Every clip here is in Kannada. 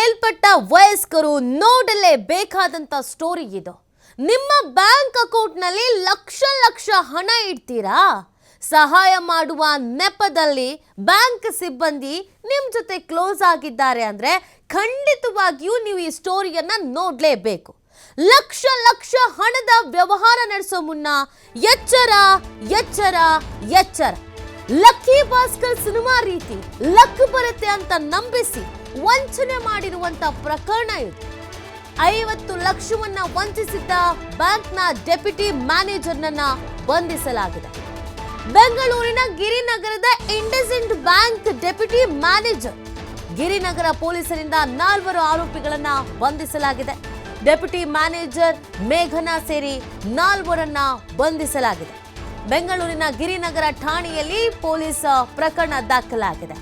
ಮೇಲ್ಪಟ್ಟ ವಯಸ್ಕರು ನೋಡಲೇಬೇಕಾದಂತ ಸ್ಟೋರಿ ಇದು. ನಿಮ್ಮ ಬ್ಯಾಂಕ್ ಅಕೌಂಟ್ನಲ್ಲಿ ಲಕ್ಷ ಹಣ ಇಡ್ತೀರಾ? ಸಹಾಯ ಮಾಡುವ ನೆಪದಲ್ಲಿ ಬ್ಯಾಂಕ್ ಸಿಬ್ಬಂದಿ ನಿಮ್ಮ ಜೊತೆ ಕ್ಲೋಸ್ ಆಗಿದ್ದಾರೆ ಅಂದ್ರೆ ಖಂಡಿತವಾಗಿಯೂ ನೀವು ಈ ಸ್ಟೋರಿಯನ್ನ ನೋಡಲೇಬೇಕು. ಲಕ್ಷ ಹಣದ ವ್ಯವಹಾರ ನಡೆಸೋ ಮುನ್ನ ಎಚ್ಚರ ಎಚ್ಚರ ಎಚ್ಚರ. ಲಕ್ಕಿ ಭಾಸ್ಕರ್ ಸಿನಿಮಾ ರೀತಿ ಲಕ್ ಬರುತ್ತೆ ಅಂತ ನಂಬಿಸಿ ವಂಚನೆ ಮಾಡಿರುವಂತ ಪ್ರಕರಣ ಇದು. 50 ಲಕ್ಷವನ್ನ ವಂಚಿಸಿದ್ದ ಬ್ಯಾಂಕ್ನ ಡೆಪ್ಯೂಟಿ ಮ್ಯಾನೇಜರ್ನನ್ನ ಬಂಧಿಸಲಾಗಿದೆ. ಬೆಂಗಳೂರಿನ ಗಿರಿನಗರದ IndusInd bank deputy manager Girinagar ಪೊಲೀಸರಿಂದ 4 ಆರೋಪಿಗಳನ್ನ ಬಂಧಿಸಲಾಗಿದೆ. ಡೆಪ್ಯೂಟಿ ಮ್ಯಾನೇಜರ್ ಮೇಘನಾ ಸೇರಿ 4ರನ್ನ ಬಂಧಿಸಲಾಗಿದೆ. ಬೆಂಗಳೂರಿನ ಗಿರಿನಗರ ಠಾಣೆಯಲ್ಲಿ ಪೊಲೀಸ್ ಪ್ರಕರಣ ದಾಖಲಾಗಿದೆ.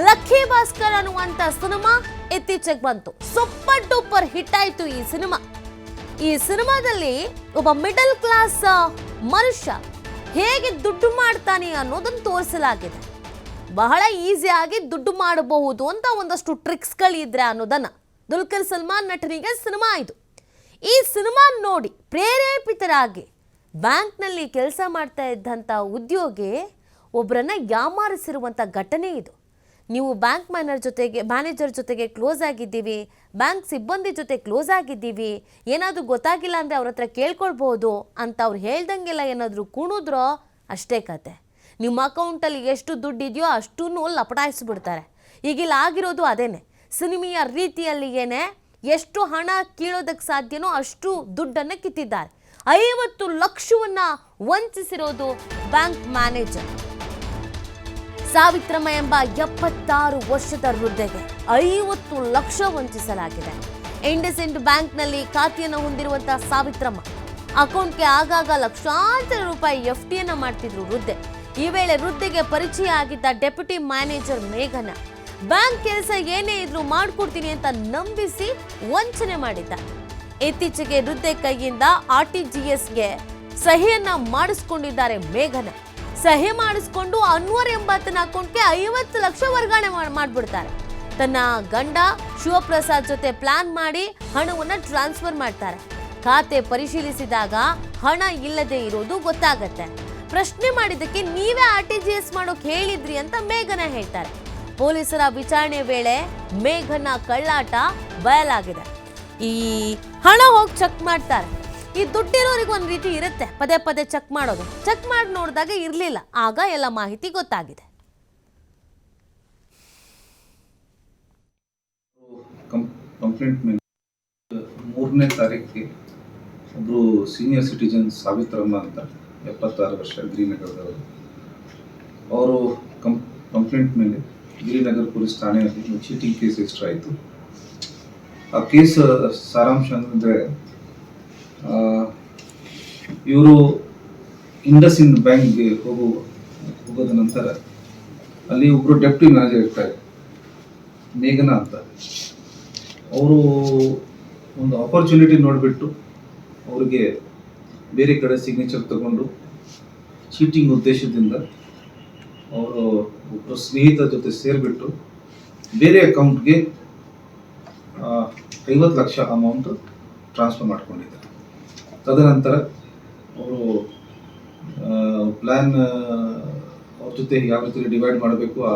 ಲಕ್ಕಿ ಭಾಸ್ಕರ್ ಅನ್ನುವಂತ ಸಿನಿಮಾ ಇತ್ತೀಚೆಗೆ ಬಂತು. ಸೂಪರ್ ಡೂಪರ್ ಹಿಟ್ ಆಯ್ತು ಈ ಸಿನಿಮಾ. ಈ ಸಿನಿಮಾದಲ್ಲಿ ಒಬ್ಬ ಮಿಡಲ್ ಕ್ಲಾಸ್ ಮನುಷ್ಯ ಹೇಗೆ ದುಡ್ಡು ಮಾಡ್ತಾನೆ ಅನ್ನೋದನ್ನು ತೋರಿಸಲಾಗಿದೆ. ಬಹಳ ಈಸಿಯಾಗಿ ದುಡ್ಡು ಮಾಡಬಹುದು ಅಂತ ಒಂದಷ್ಟು ಟ್ರಿಕ್ಸ್ಗಳಿದ್ರೆ ಅನ್ನೋದನ್ನ ದುಲ್ಕರ್ ಸಲ್ಮಾನ್ ನಟನಿಗೆ ಸಿನಿಮಾ ಇದು. ಈ ಸಿನಿಮಾ ನೋಡಿ ಪ್ರೇರೇಪಿತರಾಗಿ ಬ್ಯಾಂಕ್ನಲ್ಲಿ ಕೆಲಸ ಮಾಡ್ತಾ ಇದ್ದಂಥ ಉದ್ಯೋಗಿ ಒಬ್ಬರನ್ನ ಯಾಮಾರಿಸಿರುವಂಥ ಘಟನೆ ಇದು. ನೀವು ಬ್ಯಾಂಕ್ ಮ್ಯಾನೇಜರ್ ಜೊತೆಗೆ ಕ್ಲೋಸ್ ಆಗಿದ್ದೀವಿ, ಬ್ಯಾಂಕ್ ಸಿಬ್ಬಂದಿ ಜೊತೆ ಕ್ಲೋಸ್ ಆಗಿದ್ದೀವಿ, ಏನಾದರೂ ಗೊತ್ತಾಗಿಲ್ಲ ಅಂದರೆ ಅವ್ರ ಹತ್ರ ಕೇಳ್ಕೊಳ್ಬೋದು ಅಂತ ಅವ್ರು ಹೇಳ್ದಂಗೆಲ್ಲ ಏನಾದರೂ ಕುಣಿದ್ರೋ ಅಷ್ಟೇ ಕತೆ. ನಿಮ್ಮ ಅಕೌಂಟಲ್ಲಿ ಎಷ್ಟು ದುಡ್ಡಿದೆಯೋ ಅಷ್ಟೂ ಲಪಟಾಯಿಸ್ಬಿಡ್ತಾರೆ. ಈಗಿಲ್ಲ ಆಗಿರೋದು ಅದೇನೆ. ಸಿನಿಮೆಯ ರೀತಿಯಲ್ಲಿ ಎಷ್ಟು ಹಣ ಕೀಳೋದಕ್ಕೆ ಸಾಧ್ಯನೋ ಅಷ್ಟು ದುಡ್ಡನ್ನು ಕಿತ್ತಿದ್ದಾರೆ. 50 ಲಕ್ಷವನ್ನ ವಂಚಿಸಿರೋದು ಬ್ಯಾಂಕ್ ಮ್ಯಾನೇಜರ್. ಸಾವಿತ್ರಮ್ಮ ಎಂಬ 76 ವರ್ಷದ ವೃದ್ಧೆಗೆ 50 ಲಕ್ಷ ವಂಚಿಸಲಾಗಿದೆ. ಇಂಡಸ್ಇಂಡ್ ಬ್ಯಾಂಕ್ನಲ್ಲಿ ಖಾತೆಯನ್ನು ಹೊಂದಿರುವಂತಹ ಸಾವಿತ್ರಮ್ಮ ಅಕೌಂಟ್ಗೆ ಆಗಾಗ ಲಕ್ಷಾಂತರ ರೂಪಾಯಿ FDಯನ್ನು ಮಾಡ್ತಿದ್ರು ವೃದ್ಧೆ. ಈ ವೇಳೆ ವೃದ್ಧೆಗೆ ಪರಿಚಯ ಆಗಿದ್ದ ಡೆಪ್ಯೂಟಿ ಮ್ಯಾನೇಜರ್ ಮೇಘನಾ ಬ್ಯಾಂಕ್ ಕೆಲಸ ಏನೇ ಇದ್ರೂ ಮಾಡ್ಕೊಡ್ತೀನಿ ಅಂತ ನಂಬಿಸಿ ವಂಚನೆ ಮಾಡಿದ್ದ. ಇತ್ತೀಚೆಗೆ ವೃದ್ಧೆ ಕೈಯಿಂದ RTGSಗೆ ಸಹಿಯನ್ನ ಮಾಡಿಸ್ಕೊಂಡಿದ್ದಾರೆ ಮೇಘನಾ. ಸಹಿ ಮಾಡಿಸ್ಕೊಂಡು ಅನ್ವರ್ ಎಂಬಾತನ ಅಕೌಂಟ್ಗೆ 50 ಲಕ್ಷ ವರ್ಗಾವಣೆ ಮಾಡ್ಬಿಡ್ತಾರೆ. ತನ್ನ ಗಂಡ ಶಿವಪ್ರಸಾದ್ ಜೊತೆ ಪ್ಲಾನ್ ಮಾಡಿ ಹಣವನ್ನ ಟ್ರಾನ್ಸ್ಫರ್ ಮಾಡ್ತಾರೆ. ಖಾತೆ ಪರಿಶೀಲಿಸಿದಾಗ ಹಣ ಇಲ್ಲದೆ ಇರೋದು ಗೊತ್ತಾಗತ್ತೆ. ಪ್ರಶ್ನೆ ಮಾಡಿದ್ದಕ್ಕೆ ನೀವೇ RTGS ಮಾಡೋಕೆ ಹೇಳಿದ್ರಿ ಅಂತ ಮೇಘನಾ ಹೇಳ್ತಾರೆ. ಪೊಲೀಸರ ವಿಚಾರಣೆ ವೇಳೆ ಮೇಘನಾ ಕಳ್ಳಾಟ ಬಯಲಾಗಿದೆ. ಈ ಹಣ ಹೋಗಿ ಚೆಕ್ ಮಾಡ್ತಾರೆ. ಈ ದುಡ್ಡಿರೋರಿಗೆ ಒಂದು ರೀತಿ ಇರುತ್ತೆ, ಪದೇ ಚೆಕ್ ಮಾಡೋದು. ಚೆಕ್ ಮಾಡಿ ನೋಡಿದಾಗ ಇರಲಿಲ್ಲ, ಆಗ ಎಲ್ಲ ಮಾಹಿತಿ ಗೊತ್ತಾಗಿದೆ. ಕಂಪ್ಲೇಂಟ್ ಮೇಲೆ 3ನೇ ತಾರೀಕಿಗೆ ಒಬ್ಬರು ಸೀನಿಯರ್ ಸಿಟಿಜನ್ ಸಾವಿತ್ರಮ್ಮ ಅಂತ 76 ವರ್ಷ ಗಿರಿನಗರದವರು, ಅವರು ಕಂಪ್ಲೇಂಟ್ ಮೇಲೆ ಗಿರಿನಗರ ಪೊಲೀಸ್ ಠಾಣೆಯಲ್ಲಿ ಚೀಟಿಂಗ್ ಕೇಸ್ ರಿಜಿಸ್ಟರ್ ಆಯಿತು. ಆ ಕೇಸ್ ಸಾರಾಂಶ ಅಂದರೆ, ಇವರು ಇಂಡಸ್ಇಂಡ್ ಬ್ಯಾಂಕ್ಗೆ ಹೋಗೋದ ನಂತರ ಅಲ್ಲಿ ಒಬ್ಬರು ಡೆಪ್ಯೂಟಿ ಮ್ಯಾನೇಜರ್ ಇರ್ತಾರೆ, ಮೇಘನಾ ಅಂತ. ಅವರು ಒಂದು ಆಪರ್ಚುನಿಟಿ ನೋಡಿಬಿಟ್ಟು ಅವ್ರಿಗೆ ಬೇರೆ ಕಡೆ ಸಿಗ್ನೇಚರ್ ತಗೊಂಡು ಚೀಟಿಂಗ್ ಉದ್ದೇಶದಿಂದ ಅವರು ಒಬ್ಬರು ಸ್ನೇಹಿತರ ಜೊತೆ ಸೇರಿಬಿಟ್ಟು ಬೇರೆ ಅಕೌಂಟ್ಗೆ 50 ಲಕ್ಷ ಅಮೌಂಟ್ ಟ್ರಾನ್ಸ್ಫರ್ ಮಾಡ್ಕೊಂಡಿದ್ದಾರೆ. ತದನಂತರ ಅವರು ಪ್ಲ್ಯಾನ್ ಅವ್ರ ಜೊತೆ ಯಾವ ರೀತಿ ಡಿವೈಡ್ ಮಾಡಬೇಕು ಆ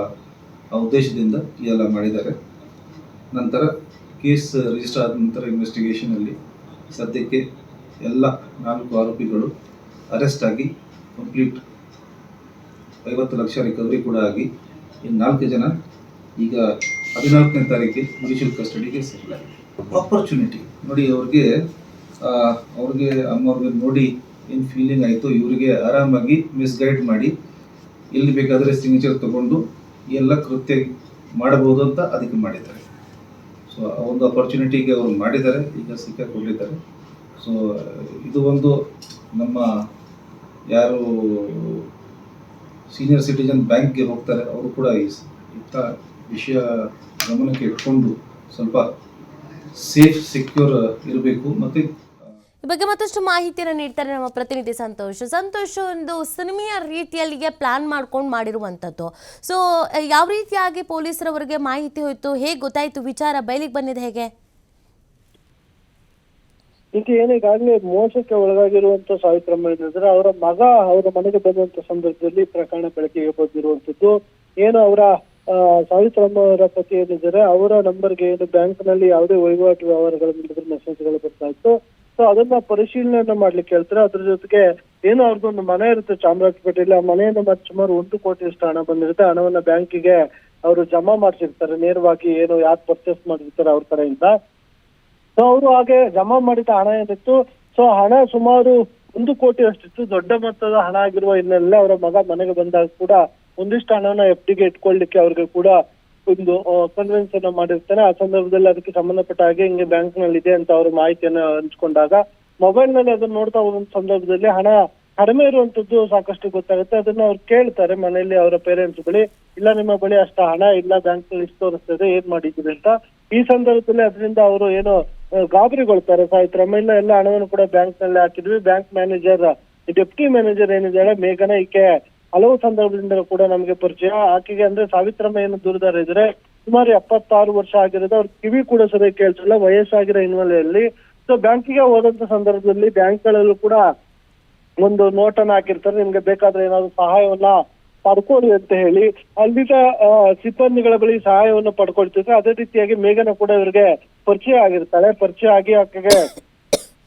ಉದ್ದೇಶದಿಂದ ಇದೆಲ್ಲ ಮಾಡಿದ್ದಾರೆ. ನಂತರ ಕೇಸ್ ರಿಜಿಸ್ಟರ್ ಆದ ನಂತರ ಇನ್ವೆಸ್ಟಿಗೇಷನಲ್ಲಿ ಸದ್ಯಕ್ಕೆ ಎಲ್ಲ 4 ಆರೋಪಿಗಳು ಅರೆಸ್ಟ್ ಆಗಿ ಕಂಪ್ಲೀಟ್ 50 ಲಕ್ಷ ರಿಕವರಿ ಕೂಡ ಆಗಿ ಇನ್ನು 4 ಜನ ಈಗ 14ನೇ ತಾರೀಕಿಗೆ ಜುಡಿಷಿಯಲ್ ಕಸ್ಟಡಿಗೆ ಸಿಗಲಾಗಿದೆ. ಆಪರ್ಚುನಿಟಿ ನೋಡಿ, ಅವ್ರಿಗೆ ಅಮ್ಮವ್ರಿಗೆ ನೋಡಿ ಏನು ಫೀಲಿಂಗ್ ಆಯಿತು, ಇವರಿಗೆ ಆರಾಮಾಗಿ ಮಿಸ್ಗೈಡ್ ಮಾಡಿ ಎಲ್ಲಿ ಬೇಕಾದರೆ ಸಿಗ್ನೇಚರ್ ತಗೊಂಡು ಎಲ್ಲ ಕೃತ್ಯ ಮಾಡಬಹುದು ಅಂತ ಅದಕ್ಕೆ ಮಾಡಿದ್ದಾರೆ. ಸೊ ಆ ಒಂದು ಆಪರ್ಚುನಿಟಿಗೆ ಅವರು ಮಾಡಿದ್ದಾರೆ, ಈಗ ಸಿಕ್ಕಾಕೊಂಡಿದ್ದಾರೆ. ಸೊ ಇದು ಒಂದು ನಮ್ಮ ಯಾರು ಸೀನಿಯರ್ ಸಿಟಿಜನ್ ಬ್ಯಾಂಕ್ಗೆ ಹೋಗ್ತಾರೆ ಅವರು ಕೂಡ ಇಂಥ ವಿಷಯ ಗಮನಕ್ಕೆ ಇಟ್ಕೊಂಡು ಸ್ವಲ್ಪ ಸೇಫ್ ಸೆಕ್ಯೂರ್ ಇರಬೇಕು. ಮತ್ತೆ ಈ ಬಗ್ಗೆ ಮತ್ತಷ್ಟು ಮಾಹಿತಿಯನ್ನು ನೀಡ್ತಾರೆ ನಮ್ಮ ಪ್ರತಿನಿಧಿ ಸಂತೋಷ್ ಒಂದು ಸಿನಿಮೆಯ ರೀತಿಯಲ್ಲಿಗೆ ಪ್ಲಾನ್ ಮಾಡ್ಕೊಂಡು ಮಾಡಿರುವಂಥದ್ದು. ಸೊ ಯಾವ ರೀತಿಯಾಗಿ ಪೊಲೀಸರವರಿಗೆ ಮಾಹಿತಿ ಹೋಯ್ತು, ಹೇಗೆ ಗೊತ್ತಾಯ್ತು, ವಿಚಾರ ಬಯಲಿಗೆ ಬಂದಿದೆ ಹೇಗೆ? ಈಗ ಏನಿಗಾಗಲೇ ಮೋಸಕ್ಕೆ ಒಳಗಾಗಿರುವಂತ ಸಾವಿತ್ರಮ್ಮ ಏನಿದ್ರೆ ಅವರ ಮಗ ಅವರ ಮನೆಗೆ ಬಂದಂತ ಸಂದರ್ಭದಲ್ಲಿ ಪ್ರಕರಣ ಬೆಳಕಿಗೆ ಬಂದಿರುವಂತದ್ದು. ಏನು ಅವರ ಸಾವಿತ್ರಮ್ಮ ಅವರ ಪತಿ ಏನಿದ್ದಾರೆ ಅವರ ನಂಬರ್ಗೆ ಏನು ಬ್ಯಾಂಕ್ ನಲ್ಲಿ ಯಾವುದೇ ವಹಿವಾಟು ವ್ಯವಹಾರಗಳ ಮೆಸೇಜ್ಗಳು ಬರ್ತಾ ಇತ್ತು. ಸೊ ಅದನ್ನ ಪರಿಶೀಲನೆ ಮಾಡ್ಲಿಕ್ಕೆ ಹೇಳ್ತಾರೆ. ಅದ್ರ ಜೊತೆಗೆ ಏನು ಅವ್ರದ್ದೊಂದು ಮನೆ ಇರುತ್ತೆ ಚಾಮರಾಜಪೇಟೆಯಲ್ಲಿ. ಆ ಮನೆಯಿಂದ ಮತ್ತೆ ಸುಮಾರು 1 ಕೋಟಿಯಷ್ಟು ಹಣ ಬಂದಿರುತ್ತೆ. ಹಣವನ್ನ ಬ್ಯಾಂಕಿಗೆ ಅವರು ಜಮಾ ಮಾಡಿಸಿರ್ತಾರೆ, ನೇರವಾಗಿ ಏನು ಯಾರು ಪರ್ಚೇಸ್ ಮಾಡಿರ್ತಾರೆ ಅವ್ರ ಕಡೆಯಿಂದ. ಸೊ ಅವರು ಹಾಗೆ ಜಮಾ ಮಾಡಿದ ಹಣ ಏನಿತ್ತು, ಸೊ ಹಣ ಸುಮಾರು 1 ಕೋಟಿ ಅಷ್ಟಿತ್ತು. ದೊಡ್ಡ ಮೊತ್ತದ ಹಣ ಆಗಿರುವ ಹಿನ್ನೆಲೆ ಅವರ ಮಗ ಮನೆಗೆ ಬಂದಾಗ ಕೂಡ ಒಂದಿಷ್ಟು ಹಣನ FD ಗೆ ಇಟ್ಕೊಳ್ಳಿಕ್ಕೆ ಅವ್ರಿಗೆ ಕೂಡ ಒಂದು ಕನ್ವಿನ್ಸ್ ಅನ್ನ ಮಾಡಿರ್ತಾರೆ. ಆ ಸಂದರ್ಭದಲ್ಲಿ ಅದಕ್ಕೆ ಸಂಬಂಧಪಟ್ಟ ಹಾಗೆ ಹಿಂಗೆ ಬ್ಯಾಂಕ್ ನಲ್ಲಿ ಇದೆ ಅಂತ ಅವರು ಮಾಹಿತಿಯನ್ನ ಹಂಚ್ಕೊಂಡಾಗ ಮೊಬೈಲ್ ನಲ್ಲಿ ಅದನ್ನ ನೋಡ್ತಾ ಹೋದ ಸಂದರ್ಭದಲ್ಲಿ ಹಣ ಕಡಿಮೆ ಇರುವಂತದ್ದು ಸಾಕಷ್ಟು ಗೊತ್ತಾಗುತ್ತೆ. ಅದನ್ನ ಅವ್ರು ಕೇಳ್ತಾರೆ ಮನೆಯಲ್ಲಿ ಅವರ ಪೇರೆಂಟ್ಸ್ ಬಳಿ, ಇಲ್ಲ ನಿಮ್ಮ ಬಳಿ ಅಷ್ಟ ಹಣ ಇಲ್ಲ, ಬ್ಯಾಂಕ್ ನಲ್ಲಿ ಇಷ್ಟು ತೋರಿಸ್ತದೆ, ಏನ್ ಮಾಡಿದ್ದೀರಿ ಅಂತ. ಈ ಸಂದರ್ಭದಲ್ಲಿ ಅದರಿಂದ ಅವರು ಏನು ಗಾಬರಿಗೊಳ್ತಾರೆ. ಸಾವಿತ್ರಮ್ಮ ಇಲ್ಲ ಎಲ್ಲ ಹಣವನ್ನು ಕೂಡ ಬ್ಯಾಂಕ್ ನಲ್ಲಿ ಹಾಕಿದ್ವಿ. ಬ್ಯಾಂಕ್ ಮ್ಯಾನೇಜರ್, ಡೆಪ್ಟಿ ಮ್ಯಾನೇಜರ್ ಏನಿದ್ದಾಳೆ ಮೇಘನ, ಈಕೆ ಹಲವು ಸಂದರ್ಭದಿಂದ ಕೂಡ ನಮಗೆ ಪರಿಚಯ. ಆಕೆಗೆ ಅಂದ್ರೆ ಸಾವಿತ್ರಮ್ಮ ಏನು ದೂರದಾರ ಇದ್ರೆ ಸುಮಾರು 76 ವರ್ಷ ಆಗಿರೋದು. ಅವ್ರ ಕಿವಿ ಕೂಡ ಸರಿಯಾಗಿ ಕೇಳ್ತಿಲ್ಲ, ವಯಸ್ಸಾಗಿರೋ ಹಿನ್ನೆಲೆಯಲ್ಲಿ. ಸೊ ಬ್ಯಾಂಕಿಗೆ ಹೋದಂತ ಸಂದರ್ಭದಲ್ಲಿ ಬ್ಯಾಂಕ್ಗಳಲ್ಲೂ ಕೂಡ ಒಂದು ನೋಟನ್ನ ಹಾಕಿರ್ತಾರೆ, ನಿಮ್ಗೆ ಬೇಕಾದ್ರೆ ಏನಾದ್ರು ಸಹಾಯವನ್ನ ಪಡ್ಕೊಳ್ಳಿ ಅಂತ ಹೇಳಿ. ಅಲ್ಲಿನ ಸಿಬ್ಬಂದಿಗಳ ಬಳಿ ಸಹಾಯವನ್ನು ಪಡ್ಕೊಳ್ತಿದ್ರೆ ಅದೇ ರೀತಿಯಾಗಿ ಮೇಘನ ಕೂಡ ಇವ್ರಿಗೆ ಪರಿಚಯ ಆಗಿರ್ತಾಳೆ. ಪರಿಚಯ ಆಗಿ ಆಕೆಗೆ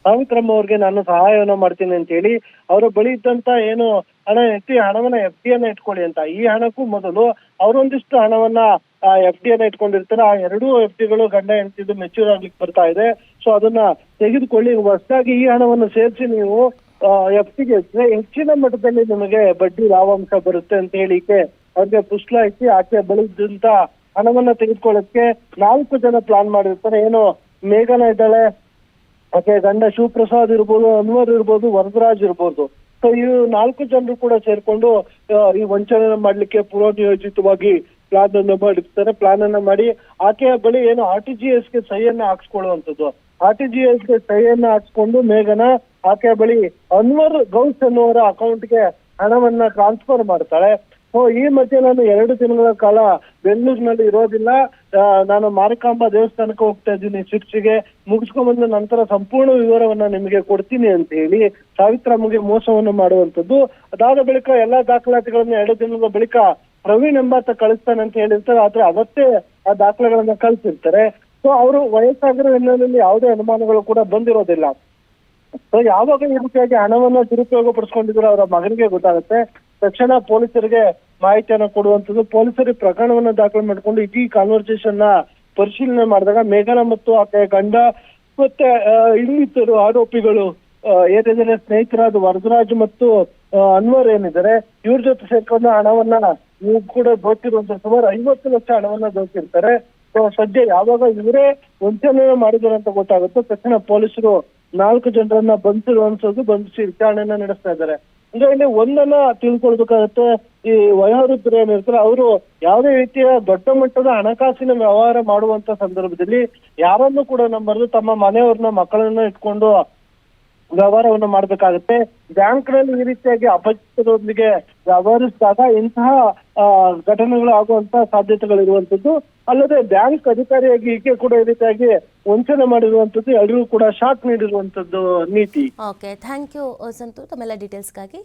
ಸಾವಿತ್ರಮ್ಮ ಅವ್ರಿಗೆ ನಾನು ಸಹಾಯವನ್ನ ಮಾಡ್ತೀನಿ ಅಂತ ಹೇಳಿ ಅವರ ಬಳಿ ಇದ್ದಂತ ಏನು ಹಣ ಎತ್ತಿ ಹಣವನ್ನ FD ಯನ್ನ ಇಟ್ಕೊಳ್ಳಿ ಅಂತ. ಈ ಹಣಕ್ಕೂ ಮೊದಲು ಅವರೊಂದಿಷ್ಟು ಹಣವನ್ನ FD ಯನ್ನ ಇಟ್ಕೊಂಡಿರ್ತಾರೆ. ಆ 2 FDಗಳು ಗಂಡ ಹೆಂಡತಿದು ಮೆಚ್ಯೂರ್ ಆಗ್ಲಿಕ್ಕೆ ಬರ್ತಾ ಇದೆ. ಸೊ ಅದನ್ನ ತೆಗೆದುಕೊಳ್ಳಿ, ಹೊಸದಾಗಿ ಈ ಹಣವನ್ನು ಸೇರಿಸಿ ನೀವು FDಗೆ ಹೆಚ್ಚಿನ ಮಟ್ಟದಲ್ಲಿ ನಿಮಗೆ ಬಡ್ಡಿ ಲಾಭಾಂಶ ಬರುತ್ತೆ ಅಂತ ಹೇಳಿಕೆ ಅವ್ರಿಗೆ ಪುಸ್ಲಾಯಿಸಿ ಆಕೆ ಬಳಿದಂತ ಹಣವನ್ನ ತೆಗೆದುಕೊಳ್ಳಕ್ಕೆ 4 ಜನ ಪ್ಲಾನ್ ಮಾಡಿರ್ತಾರೆ. ಏನು ಮೇಘನ ಇದ್ದಾಳೆ, ಆಕೆ ಗಂಡ ಶಿವಪ್ರಸಾದ್ ಇರ್ಬೋದು, ಅನ್ವರ್ ಇರ್ಬೋದು, ವರದರಾಜ್ ಇರ್ಬೋದು. ಸೊ ಈ 4 ಜನರು ಕೂಡ ಸೇರ್ಕೊಂಡು ಈ ವಂಚನೆ ಮಾಡ್ಲಿಕ್ಕೆ ಪೂರ್ವನಿಯೋಜಿತವಾಗಿ ಪ್ಲಾನ್ ಅನ್ನ ಮಾಡಿರ್ತಾರೆ. ಪ್ಲಾನ್ ಅನ್ನ ಮಾಡಿ ಆಕೆಯ ಬಳಿ ಏನು RTGS ಗೆ ಸಹಿಯನ್ನ ಹಾಕ್ಸ್ಕೊಳ್ಳುವಂಥದ್ದು. RTGS ಗೆ ಸಹಿಯನ್ನ ಹಾಕ್ಸ್ಕೊಂಡು ಮೇಘನ ಆಕೆಯ ಬಳಿ ಅನ್ವರ್ ಗೌಸ್ ಅನ್ನುವರ ಅಕೌಂಟ್ಗೆ ಹಣವನ್ನ ಟ್ರಾನ್ಸ್ಫರ್ ಮಾಡ್ತಾಳೆ. ಸೊ ಈ ಮಧ್ಯೆ ನಾನು 2 ದಿನಗಳ ಕಾಲ ಬೆಂಗಳೂರಿನಲ್ಲಿ ಇರೋದಿಲ್ಲ, ನಾನು ಮಾರಿಕಾಂಬಾ ದೇವಸ್ಥಾನಕ್ಕೆ ಹೋಗ್ತಾ ಇದ್ದೀನಿ ಶಿರ್ಸಿಗೆ, ಮುಗಿಸ್ಕೊಂಡ್ಬಂದ ನಂತರ ಸಂಪೂರ್ಣ ವಿವರವನ್ನ ನಿಮಗೆ ಕೊಡ್ತೀನಿ ಅಂತ ಹೇಳಿ ಸಾವಿತ್ರಮ್ಮಗೆ ಮೋಸವನ್ನು ಮಾಡುವಂಥದ್ದು. ಅದಾದ ಬಳಿಕ ಎಲ್ಲಾ ದಾಖಲಾತಿಗಳನ್ನ 2 ದಿನದ ಬಳಿಕ ಪ್ರವೀಣ್ ಎಂಬಾತ ಕಳಿಸ್ತಾನೆ ಅಂತ ಹೇಳಿರ್ತಾರೆ. ಆದ್ರೆ ಅವತ್ತೇ ಆ ದಾಖಲೆಗಳನ್ನ ಕಳಿಸಿರ್ತಾರೆ. ಸೊ ಅವರು ವಯಸ್ಸಾಗಿರೋ ಹಿನ್ನೆಲೆಯಲ್ಲಿ ಯಾವುದೇ ಅನುಮಾನಗಳು ಕೂಡ ಬಂದಿರೋದಿಲ್ಲ. ಸೊ ಯಾವಾಗ ಈ ರೀತಿಯಾಗಿ ಹಣವನ್ನ ದುರುಪಯೋಗ ಪಡಿಸ್ಕೊಂಡಿದ್ರು ಅವರ ಮಗನಿಗೆ ಗೊತ್ತಾಗುತ್ತೆ. ತಕ್ಷಣ ಪೊಲೀಸರಿಗೆ ಮಾಹಿತಿಯನ್ನ ಕೊಡುವಂಥದ್ದು. ಪೊಲೀಸರಿಗೆ ಪ್ರಕರಣವನ್ನ ದಾಖಲೆ ಮಾಡಿಕೊಂಡು ಇಡೀ ಕಾನ್ವರ್ಸೇಷನ್ ನ ಪರಿಶೀಲನೆ ಮಾಡಿದಾಗ ಮೇಘನ ಮತ್ತು ಆಕೆಯ ಗಂಡ ಮತ್ತೆ ಇನ್ನಿತರು ಆರೋಪಿಗಳು ಏನಿದ್ದಾರೆ ಸ್ನೇಹಿತರಾದ ವರದರಾಜ್ ಮತ್ತು ಅನ್ವರ್ ಏನಿದ್ದಾರೆ ಇವ್ರ ಜೊತೆ ಸೇರ್ಕೊಂಡು ಹಣವನ್ನ ಇವ್ರು ಕೂಡ ದೋಚಿರುವಂತ ಸುಮಾರು 50 ಲಕ್ಷ ಹಣವನ್ನ ದೋಚಿರ್ತಾರೆ. ಸೊ ಸದ್ಯ ಯಾವಾಗ ಇವರೇ ವಂಚನೆ ಮಾಡಿದ್ದಾರೆ ಅಂತ ಗೊತ್ತಾಗುತ್ತೆ ತಕ್ಷಣ ಪೊಲೀಸರು 4 ಜನರನ್ನ ಬಂಧಿಸಿ ವಿಚಾರಣೆಯನ್ನ ನಡೆಸ್ತಾ ಇದ್ದಾರೆ. ಅಂದ್ರೆ ಇಲ್ಲಿ ಒಂದನ್ನ ತಿಳ್ಕೊಳ್ಬೇಕಾಗತ್ತೆ, ಈ ವಯೋವೃದ್ಧರು ಏನಿರ್ತಾರೆ ಅವರು ಯಾವುದೇ ರೀತಿಯ ದೊಡ್ಡ ಮಟ್ಟದ ಹಣಕಾಸಿನ ವ್ಯವಹಾರ ಮಾಡುವಂತ ಸಂದರ್ಭದಲ್ಲಿ ಯಾರನ್ನು ಕೂಡ ನಂಬರ್ದು ತಮ್ಮ ಮನೆಯವ್ರನ್ನ ಮಕ್ಕಳನ್ನ ಇಟ್ಕೊಂಡು ವ್ಯವಹಾರವನ್ನ ಮಾಡ್ಬೇಕಾಗತ್ತೆ. ಬ್ಯಾಂಕ್ ನಲ್ಲಿ ಈ ರೀತಿಯಾಗಿ ಅಪರಿಚಿತರೊಂದಿಗೆ ವ್ಯವಹರಿಸಿದಾಗ ಇಂತಹ ಘಟನೆಗಳು ಆಗುವಂತ ಸಾಧ್ಯತೆಗಳು ಇರುವಂತದ್ದು. ಅಲ್ಲದೆ ಬ್ಯಾಂಕ್ ಅಧಿಕಾರಿಯಾಗಿ ಈಕೆ ಕೂಡ ಈ ರೀತಿಯಾಗಿ ವಂಚನೆ ಮಾಡಿರುವಂತದ್ದು, ಎಲ್ಲರಿಗೂ ಕೂಡ ಶಾಕ್ ನೀಡಿರುವಂತದ್ದು ನೀತಿ. ಓಕೆ, ಥ್ಯಾಂಕ್ ಯು ಸಂತು ತಮ್ಮೆಲ್ಲ ಡೀಟೇಲ್ಸ್ಗಾಗಿ.